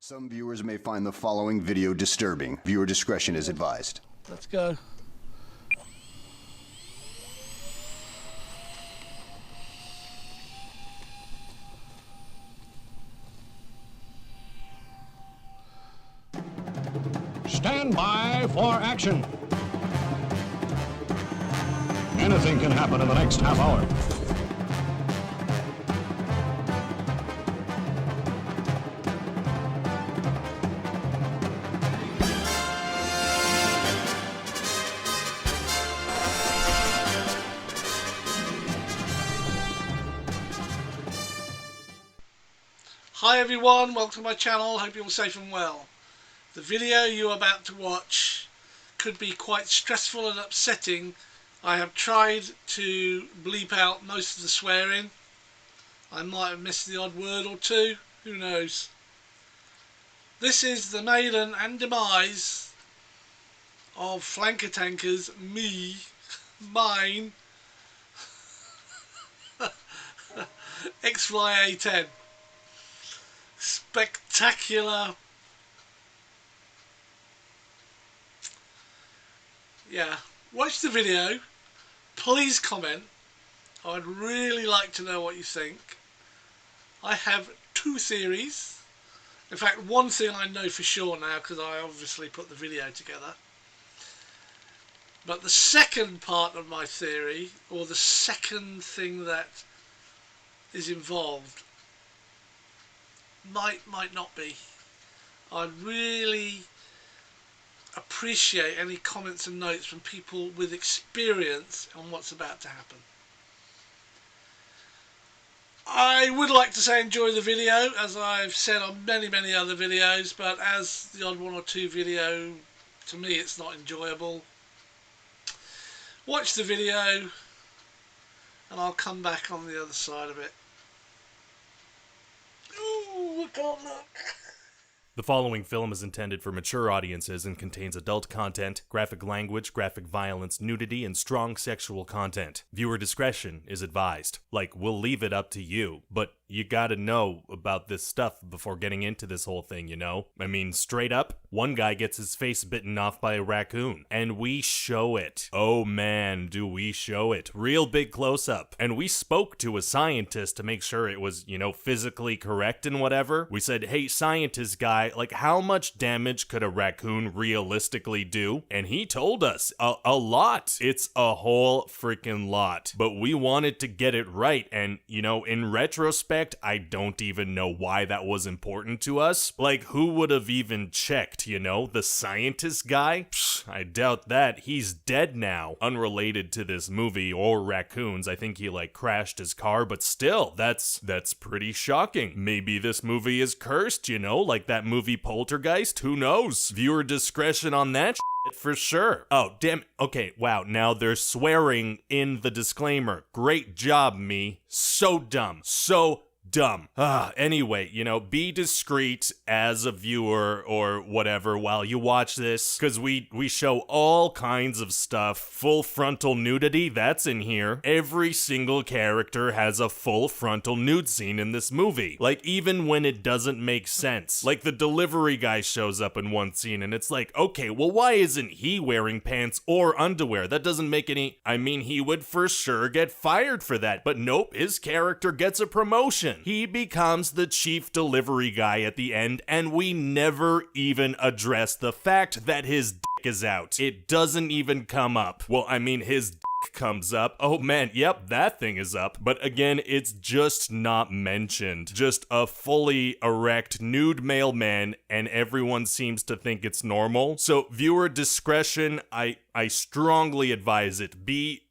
Some viewers may find the following video disturbing. Viewer discretion is advised. Let's go. Stand by for action. Anything can happen in the next half hour. Hi everyone, welcome to my channel, hope you're all safe and well. The video you're about to watch could be quite stressful and upsetting. I have tried to bleep out most of the swearing. I might have missed the odd word or two, who knows. This is the maiden and demise of flanker tankers, mine, Xfly A10. Spectacular. Yeah, watch the video, please comment. I'd really like to know what you think. I have two theories. In fact, one thing I know for sure now because I obviously put the video together. But the second part of my theory, or the second thing that is involved, might not be. I'd really appreciate any comments and notes from people with experience on what's about to happen. I would like to say enjoy the video, as I've said on many other videos, but as the odd one or two video, to me it's not enjoyable. Watch the video and I'll come back on the other side of it. Ooh, I can't look. The following film is intended for mature audiences and contains adult content, graphic language, graphic violence, nudity, and strong sexual content. Viewer discretion is advised. Like, we'll leave it up to you, but you gotta know about this stuff before getting into this whole thing, you know? I mean, straight up, one guy gets his face bitten off by a raccoon, and we show it. Oh man, do we show it. Real big close-up. And we spoke to a scientist to make sure it was, you know, physically correct and whatever. We said, hey, scientist guy, like, how much damage could a raccoon realistically do? And he told us, a lot. It's a whole freaking lot. But we wanted to get it right, and, you know, in retrospect, I don't even know why that was important to us. Like, who would have even checked, you know? The scientist guy? Psh, I doubt that. He's dead now. Unrelated to this movie or raccoons. I think he, like, crashed his car, but still, that's pretty shocking. Maybe this movie is cursed, you know? Like that movie Poltergeist? Who knows? Viewer discretion on that for sure. Oh, damn. Okay, wow. Now there's swearing in the disclaimer. Great job, me. So dumb. So dumb. Anyway, you know, be discreet as a viewer or whatever while you watch this, because we show all kinds of stuff. Full frontal nudity, that's in here. Every single character has a full frontal nude scene in this movie. Like, even when it doesn't make sense. Like, the delivery guy shows up in one scene and it's like, okay, well, why isn't he wearing pants or underwear? That doesn't make any... I mean, he would for sure get fired for that, but nope, his character gets a promotion. He becomes the chief delivery guy at the end, and we never even address the fact that his dick is out. It doesn't even come up. Well, I mean, his dick comes up. Oh man, yep, that thing is up. But again, it's just not mentioned. Just a fully erect nude male man, and everyone seems to think it's normal. So viewer discretion, I strongly advise it. Be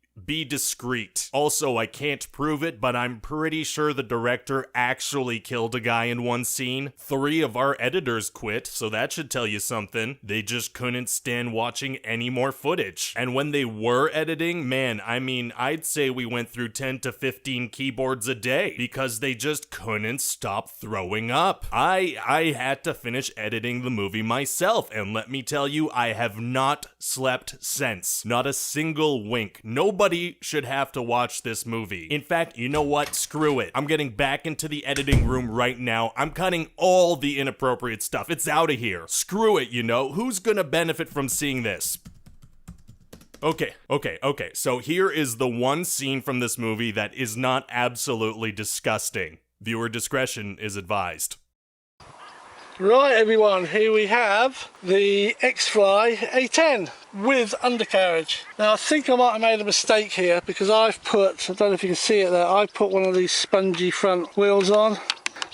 discreet. Also, I can't prove it, but I'm pretty sure the director actually killed a guy in one scene. 3 of our editors quit, so that should tell you something. They just couldn't stand watching any more footage. And when they were editing, man, I mean, I'd say we went through 10 to 15 keyboards a day because they just couldn't stop throwing up. I had to finish editing the movie myself, and let me tell you, I have not slept since. Not a single wink. Nobody Nobody should have to watch this movie. In fact, you know what? Screw it. I'm getting back into the editing room right now. I'm cutting all the inappropriate stuff. It's out of here. Screw it, you know? Who's gonna benefit from seeing this? Okay. So here is the one scene from this movie that is not absolutely disgusting. Viewer discretion is advised. Right everyone, here we have the Xfly A10 with undercarriage. Now I think I might have made a mistake here because I've put, I don't know if you can see it there, I've put one of these spongy front wheels on.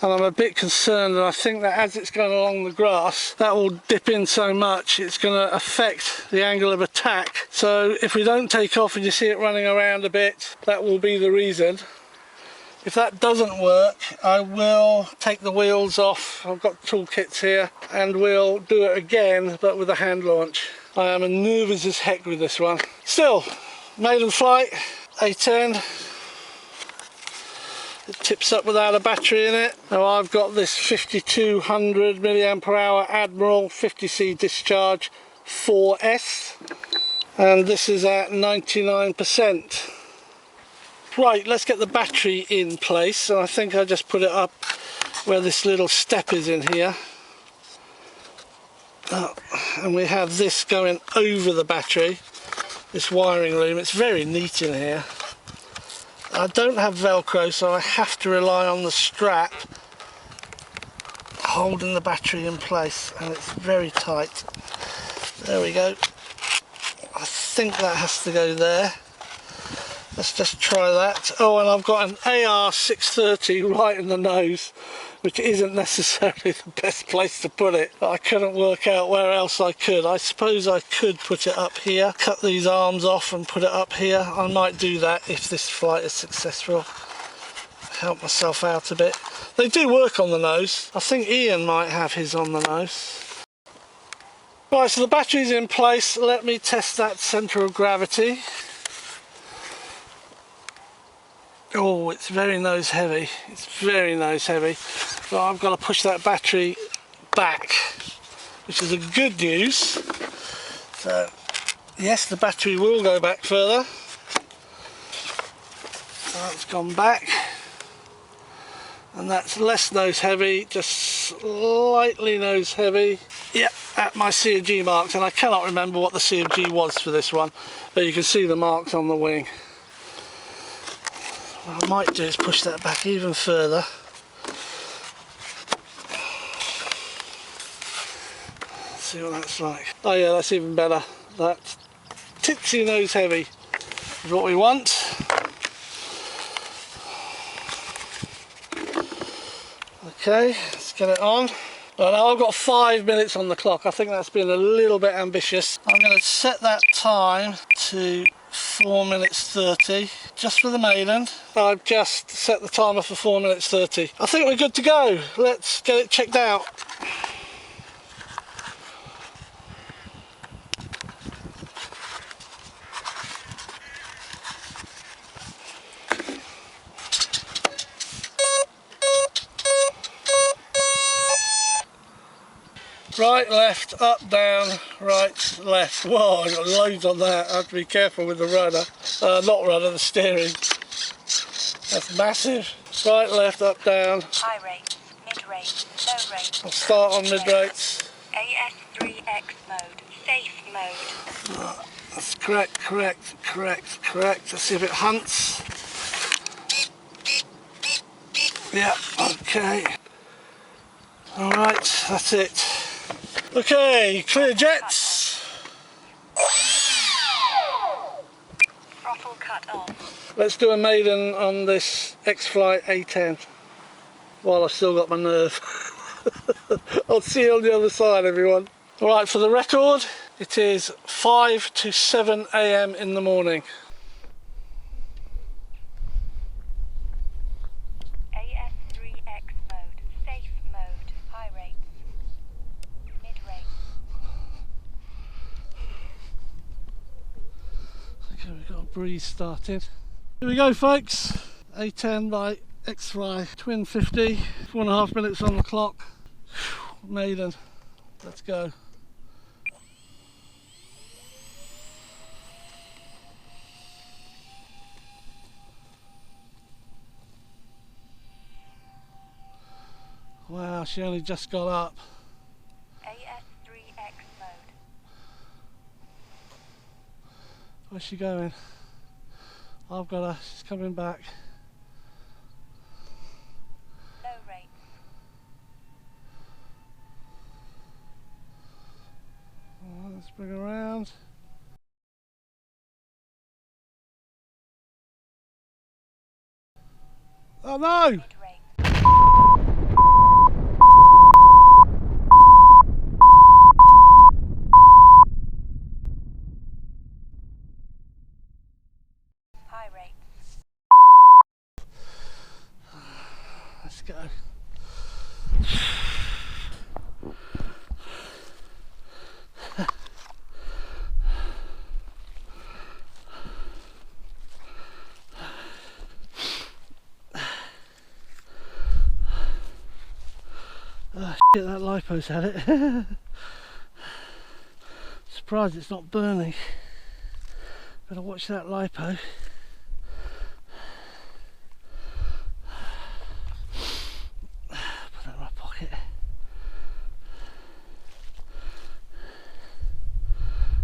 And I'm a bit concerned, and I think that as it's going along the grass, that will dip in so much, it's going to affect the angle of attack. So if we don't take off and you see it running around a bit, that will be the reason. If that doesn't work, I will take the wheels off. I've got toolkits here, and we'll do it again, but with a hand launch. I am nervous as heck with this one. Still, maiden flight, A10. It tips up without a battery in it. Now I've got this 5200 mAh Admiral 50C discharge 4S, and this is at 99%. Right, let's get the battery in place, and I think I just put it up where this little step is in here. And we have this going over the battery, this wiring loom. It's very neat in here. I don't have Velcro, so I have to rely on the strap holding the battery in place, and it's very tight. There we go. I think that has to go there. Let's just try that. Oh, and I've got an AR630 right in the nose, which isn't necessarily the best place to put it, but I couldn't work out where else I could. I suppose I could put it up here, cut these arms off and put it up here. I might do that if this flight is successful. Help myself out a bit. They do work on the nose. I think Ian might have his on the nose. Right, so the battery's in place. Let me test that centre of gravity. Oh, it's very nose heavy. It's very nose heavy. So I've got to push that battery back, which is a good news. So yes, the battery will go back further. So it's gone back, and that's less nose heavy, just slightly nose heavy. Yep, at my C&G marks, and I cannot remember what the C&G was for this one, but you can see the marks on the wing. What I might do is push that back even further. See what that's like. Oh yeah, that's even better. That tipsy nose heavy is what we want. Okay, let's get it on. Well, now I've got 5 minutes on the clock. I think that's been a little bit ambitious. I'm going to set that time to 4 minutes 30, just for the maiden. I've just set the timer for 4 minutes 30. I think we're good to go. Let's get it checked out. Right, left, up, down, right, left. Whoa, I've got loads on that. I have to be careful with the rudder. Not rudder, the steering. That's massive. Right, left, up, down. High rate, mid rate, low rate. I'll start on mid rates. AS3X mode, safe mode. That's correct. Let's see if it hunts. Yeah, okay. Alright, that's it. Okay, clear jets. Throttle cut off. Let's do a maiden on this Xfly A10 while I've still got my nerve. I'll see you on the other side, everyone. Alright, for the record, it is 5 to 7 AM in the morning. AS3X mode, safe mode, high rate, mid rate. Okay, we've got a breeze started. Here we go, folks. A10 by Xfly, twin 50, 4.5 minutes on the clock. Maiden, let's go. Wow, she only just got up. AS3X mode. Where's she going? I've got her, she's coming back. Low rates. Let's bring her around. Oh no! Mid rate. High rate. Let's go. Oh shit, that lipo's had it. Surprised it's not burning. Better watch that lipo. Put that in my pocket.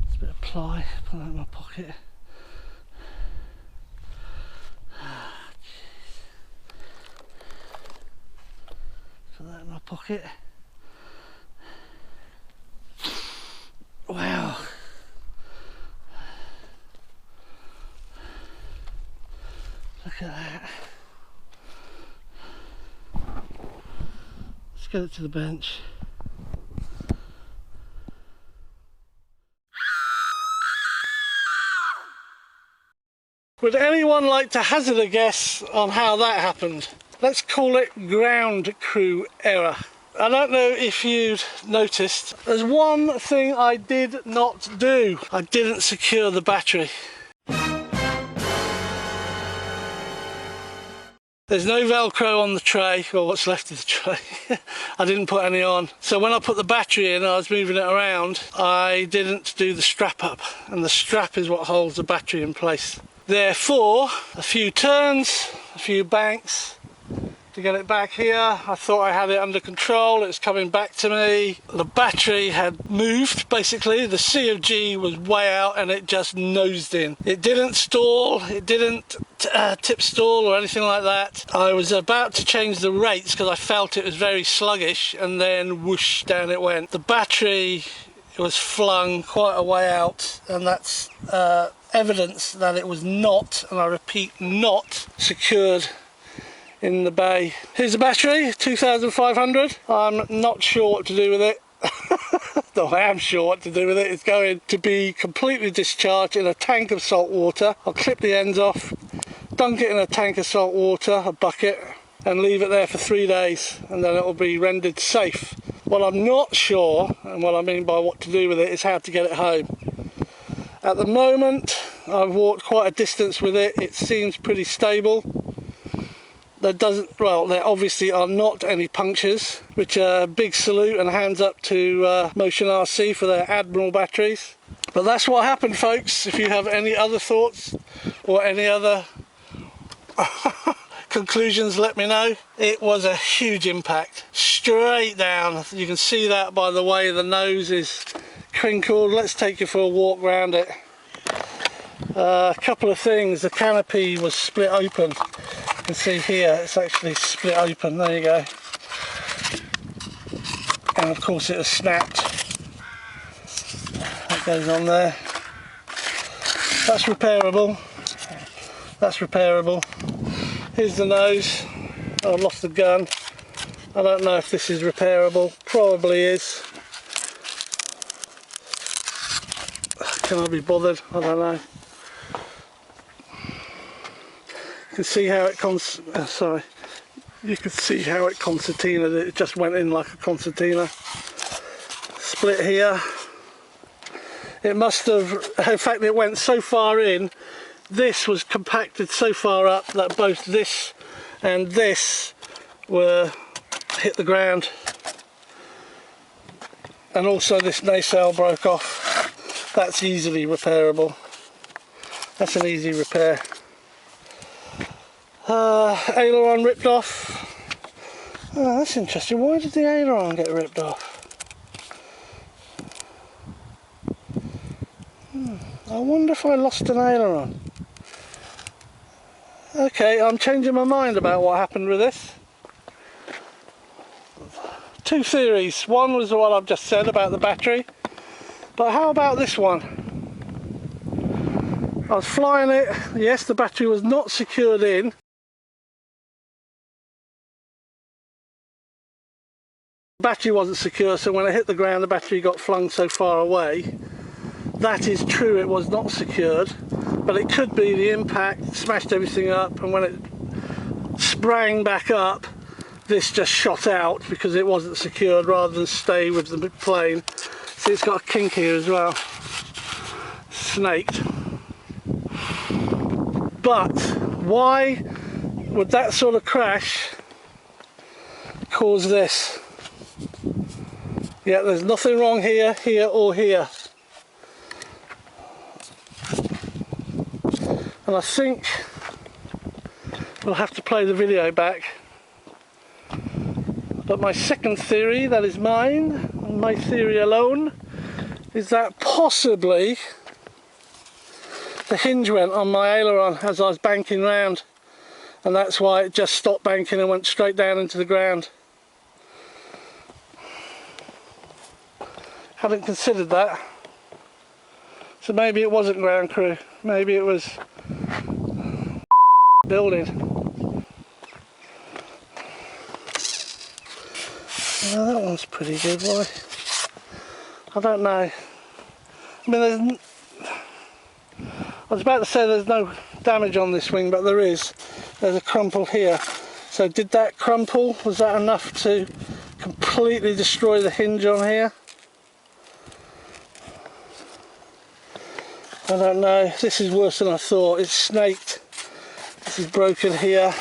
It's a bit of ply, put that in my pocket. Put that in my pocket. Wow. Look at that. Let's get it to the bench. Would anyone like to hazard a guess on how that happened? Let's call it ground crew error. I don't know if you'd noticed, there's one thing I did not do. I didn't secure the battery. There's no Velcro on the tray, or what's left of the tray. I didn't put any on. So when I put the battery in and I was moving it around, I didn't do the strap up. And the strap is what holds the battery in place. Therefore, a few turns, a few banks to get it back here. I thought I had it under control, it was coming back to me. The battery had moved, basically. The COG was way out and it just nosed in. It didn't stall, it didn't tip stall or anything like that. I was about to change the rates because I felt it was very sluggish, and then whoosh, down it went. The battery was flung quite a way out, and that's evidence that it was not, and I repeat, not secured in the bay. Here's the battery, 2500. I'm not sure what to do with it. No, I am sure what to do with it. It's going to be completely discharged in a tank of salt water. I'll clip the ends off, dunk it in a tank of salt water, a bucket, and leave it there for 3 days, and then it will be rendered safe. What I'm not sure, and what I mean by what to do with it, is how to get it home. At the moment, I've walked quite a distance with it. It seems pretty stable. There obviously are not any punctures, which are a big salute and hands up to Motion RC for their Admiral batteries. But that's what happened, folks. If you have any other thoughts or any other conclusions, let me know. It was a huge impact, straight down. You can see that by the way the nose is crinkled. Let's take you for a walk around it. A couple of things, the canopy was split open. You can see here it's actually split open, there you go. And of course it has snapped. That goes on there. That's repairable. That's repairable. Here's the nose. Oh, I've lost the gun. I don't know if this is repairable. Probably is. Can I be bothered? I don't know. You can see how it you can see how it concertinaed. It just went in like a concertina. Split here. It must have, in fact it went so far in, this was compacted so far up that both this and this were hit the ground. And also this nacelle broke off. That's easily repairable. That's an easy repair. Aileron ripped off. Oh, that's interesting. Why did the aileron get ripped off? I wonder if I lost an aileron. Okay, I'm changing my mind about what happened with this. Two theories. One was the one I've just said about the battery. But how about this one? I was flying it. Yes, the battery was not secured in. The battery wasn't secure, so when I hit the ground the battery got flung so far away. That is true, it was not secured, but it could be the impact smashed everything up, and when it sprang back up this just shot out because it wasn't secured rather than stay with the plane. See, it's got a kink here as well, snaked. But why would that sort of crash cause this? Yeah, there's nothing wrong here, here or here. And I think we'll have to play the video back. But my second theory, that is mine, my theory alone, is that possibly the hinge went on my aileron as I was banking round, and that's why it just stopped banking and went straight down into the ground. Hadn't considered that. So maybe it wasn't ground crew, maybe it was building. Oh, that one's pretty good, boy. I don't know. I mean, I was about to say there's no damage on this wing, but there is. There's a crumple here. So did that crumple, was that enough to completely destroy the hinge on here? I don't know. This is worse than I thought. It's snaked. This is broken here.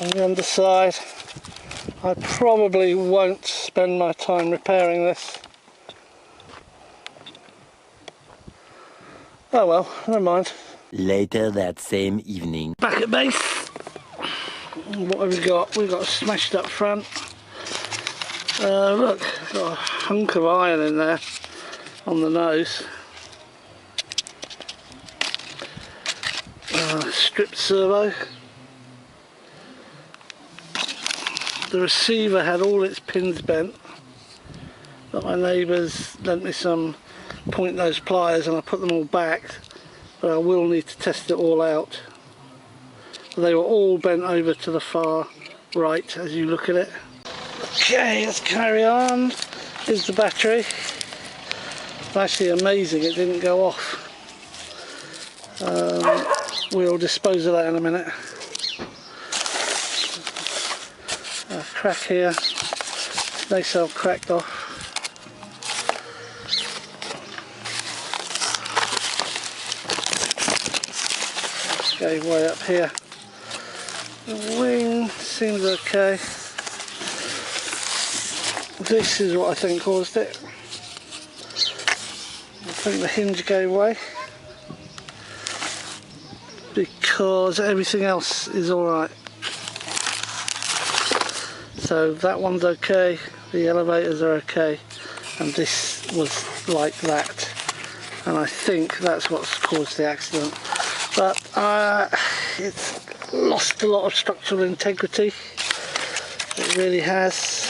On the underside. I probably won't spend my time repairing this. Oh well, never mind. Later that same evening. Back at base. What have we got? We've got a smashed up front. Look, got a hunk of iron in there on the nose. Stripped servo. The receiver had all its pins bent, but my neighbours lent me some point nose pliers and I put them all back, but I will need to test it all out. They were all bent over to the far right as you look at it. Okay, let's carry on. Here's the battery. It's actually amazing it didn't go off. We'll dispose of that in a minute. A crack here. Nacelle cracked off. Go way up here. The wing seems okay. This is what I think caused it. I think the hinge gave way because everything else is alright. So that one's okay, the elevators are okay, and this was like that. And I think that's what's caused the accident. But it's lost a lot of structural integrity. It really has.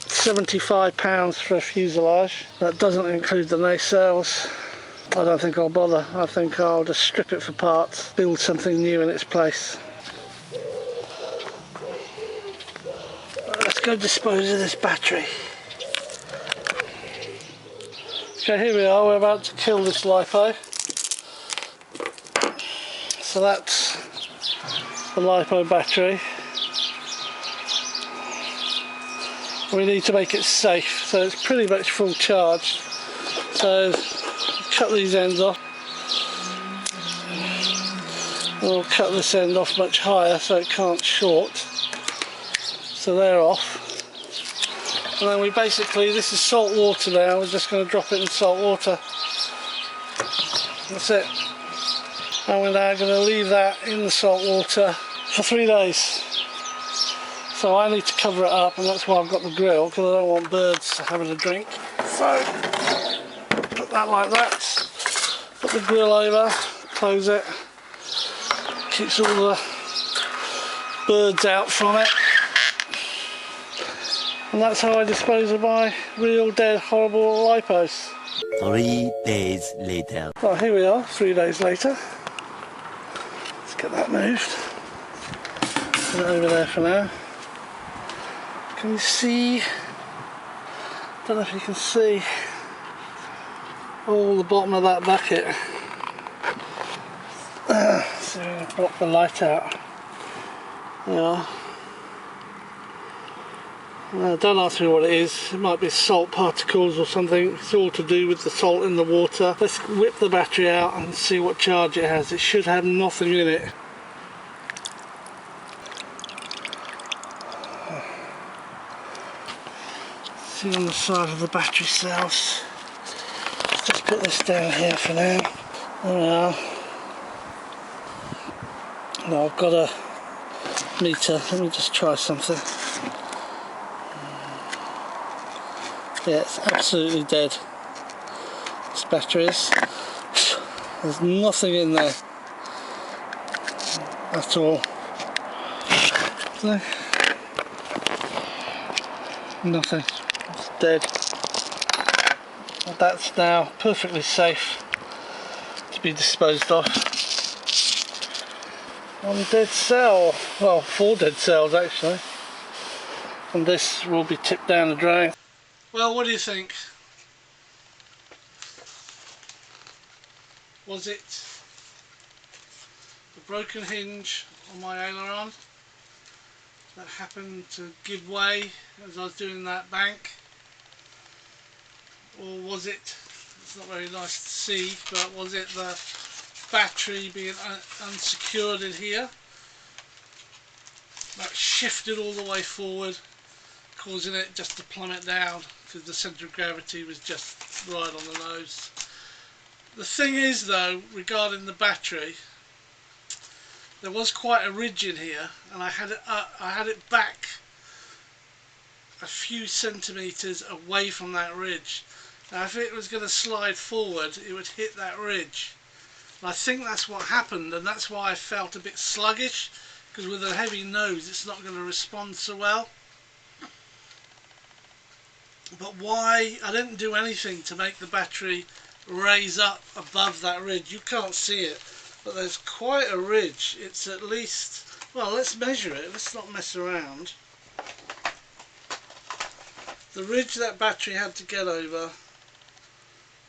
£75 for a fuselage. That doesn't include the nacelles. I don't think I'll bother. I think I'll just strip it for parts, build something new in its place. Let's go dispose of this battery. Okay, here we are. We're about to kill this LiPo. So that's the LiPo battery. We need to make it safe, so it's pretty much full charged. So cut these ends off. We'll cut this end off much higher so it can't short. So they're off. And then we basically, this is salt water now, we're just going to drop it in salt water. That's it. And we're now going to leave that in the salt water for 3 days. So I need to cover it up, and that's why I've got the grill, because I don't want birds having a drink. So put that like that, put the grill over, close it, keeps all the birds out from it. And that's how I dispose of my real dead horrible lipos. 3 days later. Well, here we are, 3 days later. Let's get that moved. Put it over there for now. Can you see? Don't know if you can see all the bottom of that bucket. So we're going to block the light out. There you are. Don't ask me what it is. It might be salt particles or something. It's all to do with the salt in the water. Let's whip the battery out and see what charge it has. It should have nothing in it. See on the side of the battery cells. Let's just put this down here for now. There we are. Now I've got a meter. Let me just try something. Yeah, it's absolutely dead. This battery is. There's nothing in there at all. So, nothing. It's dead. And that's now perfectly safe to be disposed of. One dead cell. Well, 4 dead cells actually. And this will be tipped down the drain. Well, what do you think? Was it the broken hinge on my aileron that happened to give way as I was doing that bank? Or was it, it's not very nice to see, but was it the battery being unsecured in here that shifted all the way forward, causing it just to plummet down because the centre of gravity was just right on the nose. The thing is though, regarding the battery, there was quite a ridge in here, and I had it back a few centimetres away from that ridge. Now if it was going to slide forward, it would hit that ridge. And I think that's what happened, and that's why I felt a bit sluggish, because with a heavy nose it's not going to respond so well. But why? I didn't do anything to make the battery raise up above that ridge. You can't see it, but there's quite a ridge. It's at least, well, let's measure it. Let's not mess around. The ridge that battery had to get over,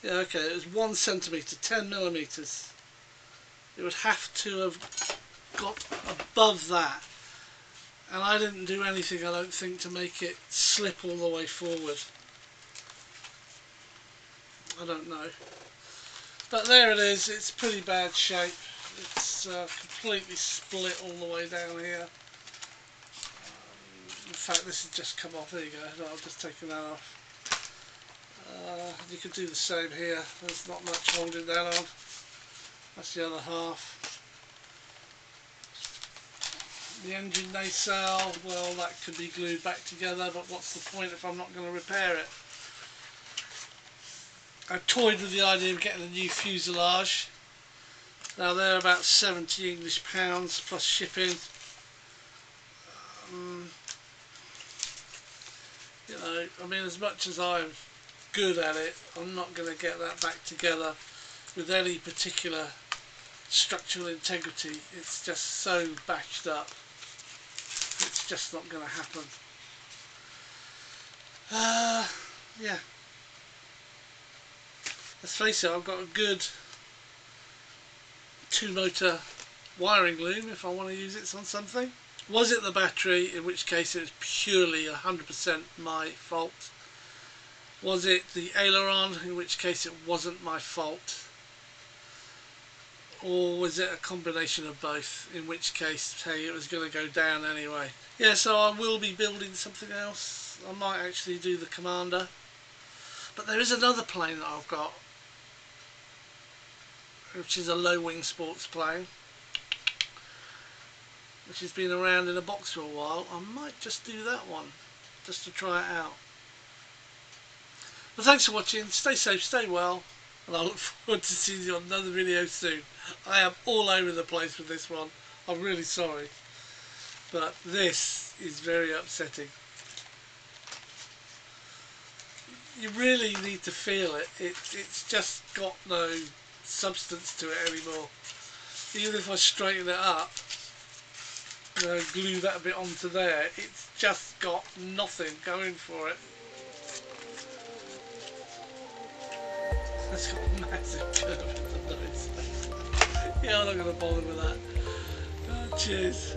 yeah, okay, it was 1 centimetre, 10 millimetres. It would have to have got above that. And I didn't do anything, I don't think, to make it slip all the way forward. I don't know. But there it is, it's pretty bad shape. It's completely split all the way down here. In fact, this has just come off. There you go, no, I've just taken that off. You could do the same here. There's not much holding that on. That's the other half. The engine nacelle, well, that could be glued back together, but what's the point if I'm not going to repair it? I toyed with the idea of getting a new fuselage. Now they're about 70 English pounds plus shipping. You know, I mean, as much as I'm good at it, I'm not going to get that back together with any particular structural integrity. It's just so bashed up. It's just not going to happen. Yeah. Let's face it, I've got a good 2-motor wiring loom if I want to use it on something. Was it the battery, in which case it was purely 100% my fault? Was it the aileron, in which case it wasn't my fault? Or was it a combination of both, in which case, hey, it was going to go down anyway? Yeah, so I will be building something else. I might actually do the Commander. But there is another plane that I've got. which is a low wing sports plane, which has been around in a box for a while. I might just do that one, just to try it out. But thanks for watching, stay safe, stay well, and I look forward to seeing you on another video soon. I am all over the place with this one, I'm really sorry, but this is very upsetting. You really need to feel it. It's just got no substance to it anymore. Even if I straighten it up, you know, glue that bit onto there, it's just got nothing going for it. It's got a massive curve in the nose. Yeah, I'm not going to bother with that. Oh, cheers.